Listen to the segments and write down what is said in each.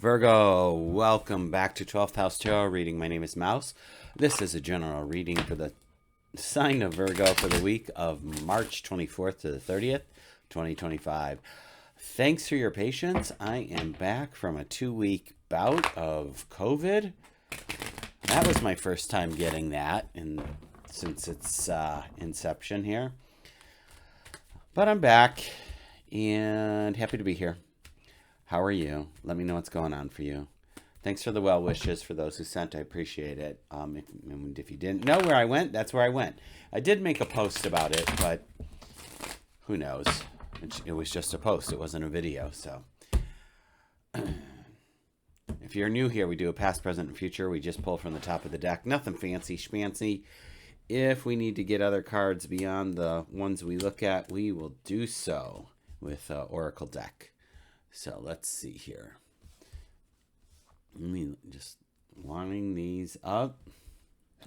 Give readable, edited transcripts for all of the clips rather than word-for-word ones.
Virgo, welcome back to 12th House Tarot reading. My name is Mouse. This is a general reading for the sign of Virgo for the week of March 24th to the 30th, 2025. Thanks for your patience. I am back from a 2-week bout of COVID. That was my first time getting that since its inception here. But I'm back and happy to be here. How are you? Let me know what's going on for you. Thanks for the well wishes for those who sent. I appreciate it. If you didn't know where I went, that's where I went. I did make a post about it, but who knows? It was just a post. It wasn't a video. So if you're new here, we do a past, present, and future. We just pull from the top of the deck. Nothing fancy schmancy. If we need to get other cards beyond the ones we look at, we will do so with Oracle deck. So let's see here. Let me just lining these up.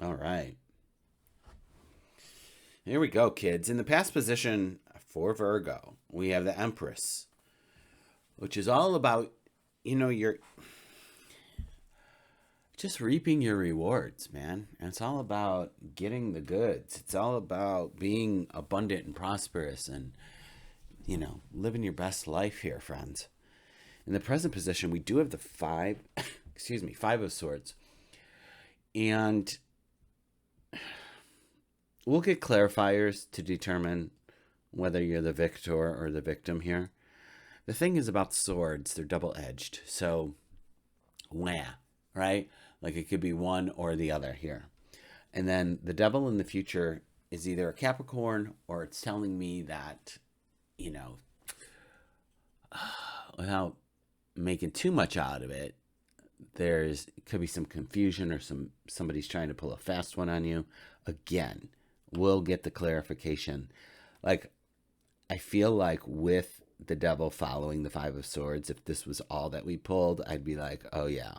All right. Here we go, kids. In the past position for Virgo, we have the Empress, which is all about, you're just reaping your rewards, man. And it's all about getting the goods. It's all about being abundant and prosperous and, living your best life here, friends. In the present position, we do have the Five of Swords. And we'll get clarifiers to determine whether you're the victor or the victim here. The thing is about swords, they're double-edged. So, right? Like it could be one or the other here. And then the devil in the future is either a Capricorn or it's telling me that, without making too much out of it, could be some confusion or somebody's trying to pull a fast one on you. Again, we'll get the clarification. Like, I feel like with the devil following the Five of Swords, if this was all that we pulled, I'd be like, oh yeah,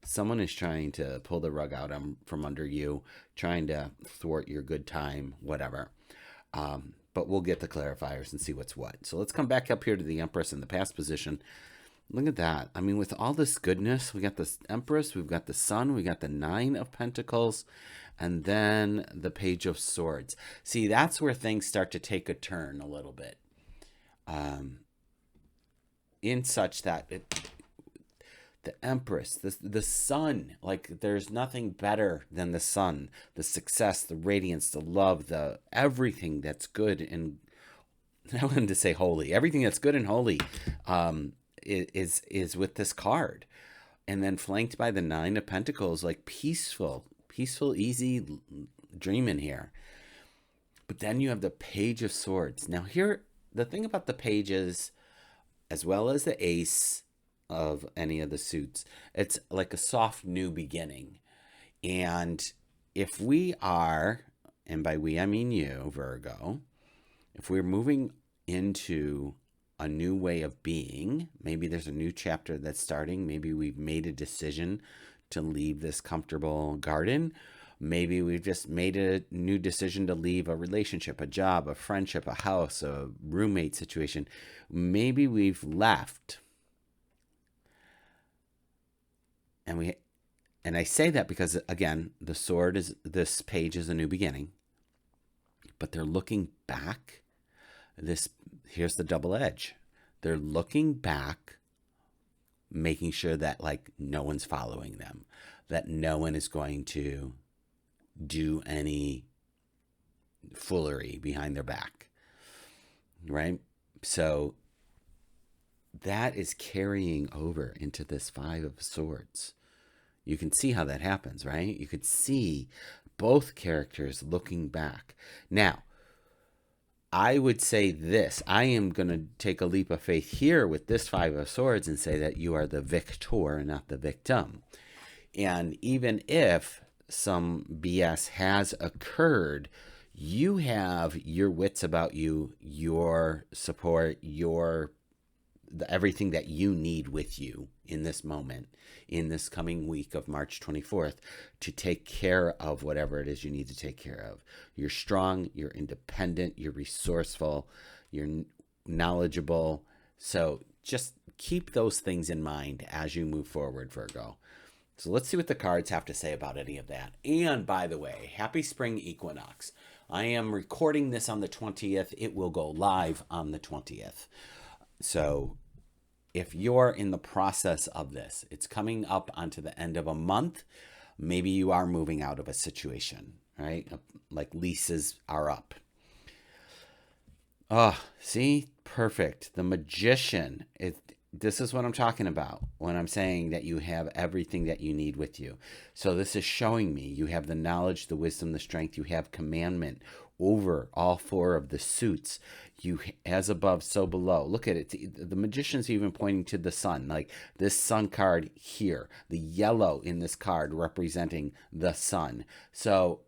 someone is trying to pull the rug out from under you, trying to thwart your good time, whatever. But we'll get the clarifiers and see what's what. So let's come back up here to the Empress in the past position. Look at that. I mean, with all this goodness, we got this Empress, we've got the Sun, we got the Nine of Pentacles, and then the Page of Swords. See, that's where things start to take a turn a little bit. In such that the Empress, the Sun, like there's nothing better than the Sun. The success, the radiance, the love, the everything that's good and, I wanted to say holy. Everything that's good and holy is with this card. And then flanked by the Nine of Pentacles, like peaceful, easy dreaming here. But then you have the Page of Swords. Now here, the thing about the pages, as well as the Ace of any of the suits, it's like a soft new beginning. And if we are, and by we I mean you, Virgo, if we're moving into a new way of being, maybe there's a new chapter that's starting, maybe we've made a decision to leave this comfortable garden, maybe we've just made a new decision to leave a relationship, a job, a friendship, a house, a roommate situation, maybe we've left. And I say that because, again, the sword is, this page is a new beginning, but they're looking back. Here's the double edge. They're looking back, making sure that like no one's following them, that no one is going to do any foolery behind their back, right? So that is carrying over into this Five of Swords. You can see how that happens, right? You could see both characters looking back. Now, I would say this. I am going to take a leap of faith here with this Five of Swords and say that you are the victor, not the victim. And even if some BS has occurred, you have your wits about you, your support, everything that you need with you in this moment, in this coming week of March 24th, to take care of whatever it is you need to take care of. You're strong, you're independent, you're resourceful, you're knowledgeable. So just keep those things in mind as you move forward, Virgo. So let's see what the cards have to say about any of that. And by the way, happy spring equinox. I am recording this on the 20th. It will go live on the 20th. So if you're in the process of this, it's coming up onto the end of a month. Maybe you are moving out of a situation, right? Like leases are up. Oh, see? Perfect. The Magician. This is what I'm talking about when I'm saying that you have everything that you need with you. So this is showing me you have the knowledge, the wisdom, the strength. You have commandment over all four of the suits. You, as above, so below. Look at it. The Magician's even pointing to the sun, like this sun card here. The yellow in this card representing the sun. So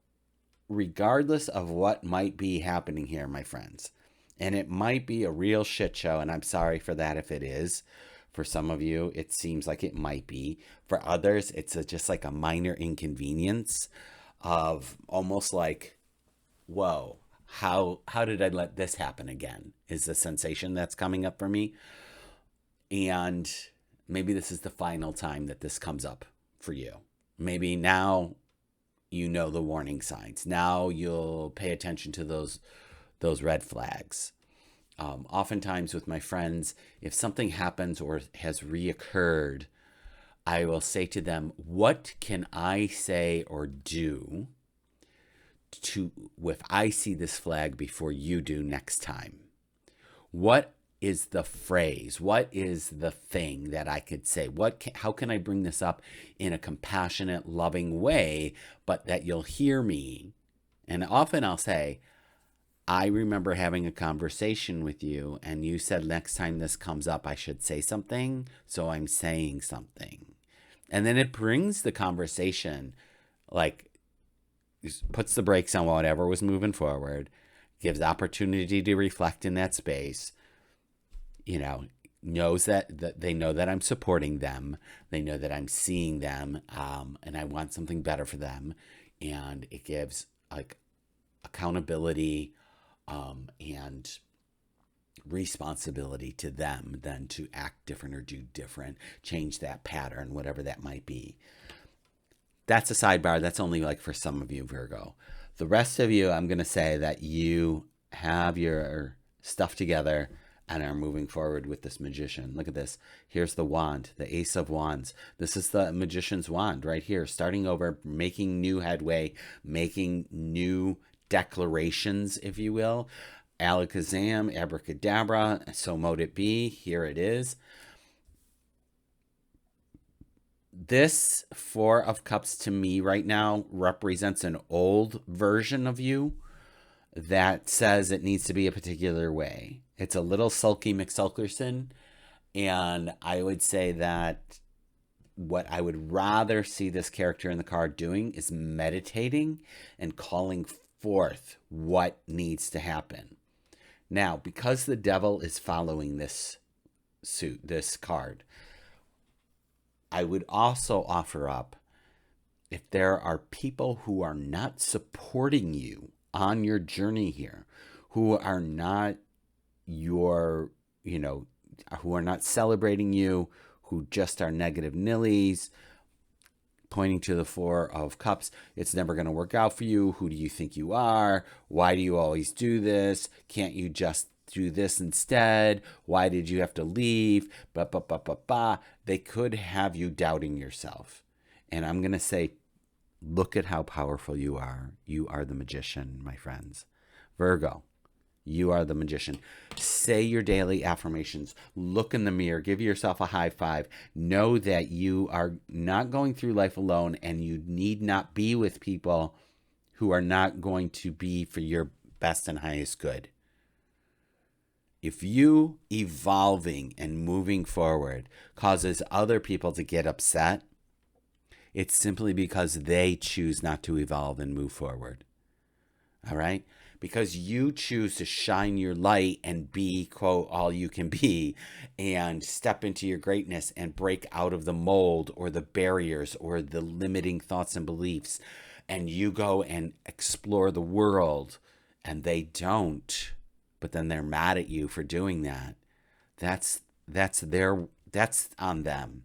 regardless of what might be happening here, my friends, and it might be a real shit show, and I'm sorry for that if it is. For some of you, it seems like it might be. For others, it's just like a minor inconvenience of almost like, whoa, how did I let this happen again? Is the sensation that's coming up for me. And maybe this is the final time that this comes up for you. Maybe now you know the warning signs. Now you'll pay attention to those red flags. Oftentimes with my friends, if something happens or has reoccurred, I will say to them, what can I say or do if I see this flag before you do next time? What is the phrase? What is the thing that I could say? How can I bring this up in a compassionate, loving way, but that you'll hear me? And often I'll say, I remember having a conversation with you and you said next time this comes up, I should say something. So I'm saying something. And then it brings the conversation, like puts the brakes on whatever was moving forward, gives opportunity to reflect in that space, knows that they know that I'm supporting them. They know that I'm seeing them, and I want something better for them. And it gives like accountability, and responsibility to them then to act different or do different, change that pattern, whatever that might be. That's a sidebar. That's only like for some of you, Virgo. The rest of you, I'm going to say that you have your stuff together and are moving forward with this Magician. Look at this. Here's the wand, the Ace of Wands. This is the Magician's wand right here, starting over, making new headway, making new declarations, if you will. Alakazam, abracadabra, so mote it be. Here it is. This Four of Cups to me right now represents an old version of you that says it needs to be a particular way. It's a little sulky McSulkerson, and I would say that what I would rather see this character in the card doing is meditating and calling forth what needs to happen. Now, because the devil is following this card, I would also offer up, if there are people who are not supporting you on your journey here, who are not who are not celebrating you, who just are negative nillies, pointing to the Four of Cups, it's never going to work out for you. Who do you think you are? Why do you always do this? Can't you just do this instead? Why did you have to leave? They could have you doubting yourself. And I'm going to say, look at how powerful you are. You are the Magician, my friends. Virgo, you are the Magician. Say your daily affirmations. Look in the mirror. Give yourself a high five. Know that you are not going through life alone, and you need not be with people who are not going to be for your best and highest good. If you evolving and moving forward causes other people to get upset, it's simply because they choose not to evolve and move forward. All right? Because you choose to shine your light and be, quote, all you can be, and step into your greatness and break out of the mold or the barriers or the limiting thoughts and beliefs. And you go and explore the world, and they don't, but then they're mad at you for doing that. That's that's on them.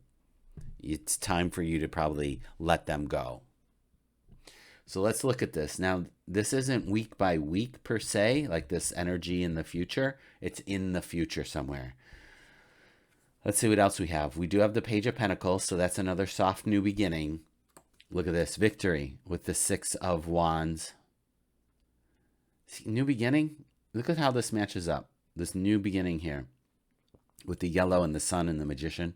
It's time for you to probably let them go. So let's look at this. Now, this isn't week by week per se, like this energy in the future. It's in the future somewhere. Let's see what else we have. We do have the Page of Pentacles, so that's another soft new beginning. Look at this, victory with the Six of Wands. See, new beginning. Look at how this matches up. This new beginning here with the yellow and the sun and the magician.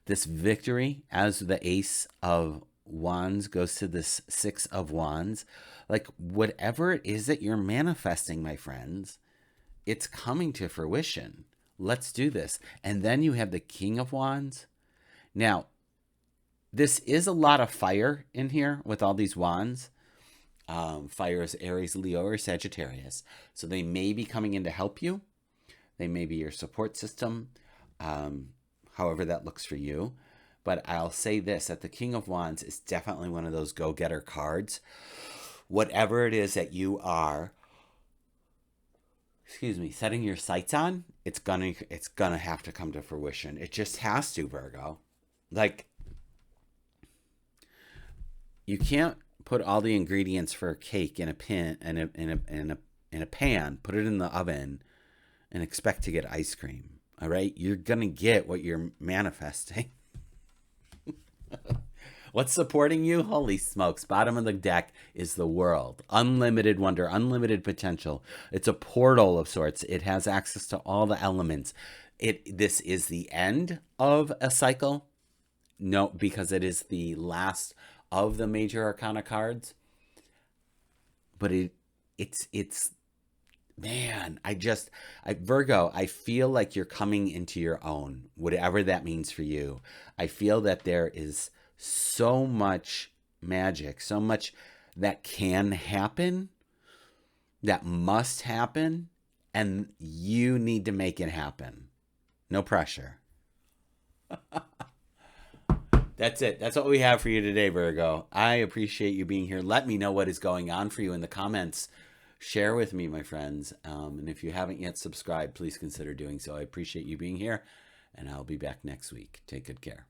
This victory as the Ace of Wands goes to this Six of Wands. Like whatever it is that you're manifesting, my friends, it's coming to fruition. Let's do this. And then you have the King of Wands. Now, this is a lot of fire in here with all these wands. Fire is Aries, Leo, or Sagittarius. So they may be coming in to help you. They may be your support system, however that looks for you. But I'll say this, that the King of Wands is definitely one of those go-getter cards. Whatever it is that you are, setting your sights on, it's gonna have to come to fruition. It just has to, Virgo. Like, you can't put all the ingredients for a cake in a pan, put it in the oven, and expect to get ice cream. All right, you're gonna get what you're manifesting. What's supporting you? Holy smokes. Bottom of the deck is the world. Unlimited wonder, unlimited potential. It's a portal of sorts. It has access to all the elements. This is the end of a cycle. No, because it is the last of the major arcana cards. But it's man, Virgo, I feel like you're coming into your own, whatever that means for you. I feel that there is so much magic, so much that can happen, that must happen, and you need to make it happen. No pressure. That's it. That's what we have for you today, Virgo. I appreciate you being here. Let me know what is going on for you in the comments. Share with me, my friends. And if you haven't yet subscribed, please consider doing so. I appreciate you being here, and I'll be back next week. Take good care.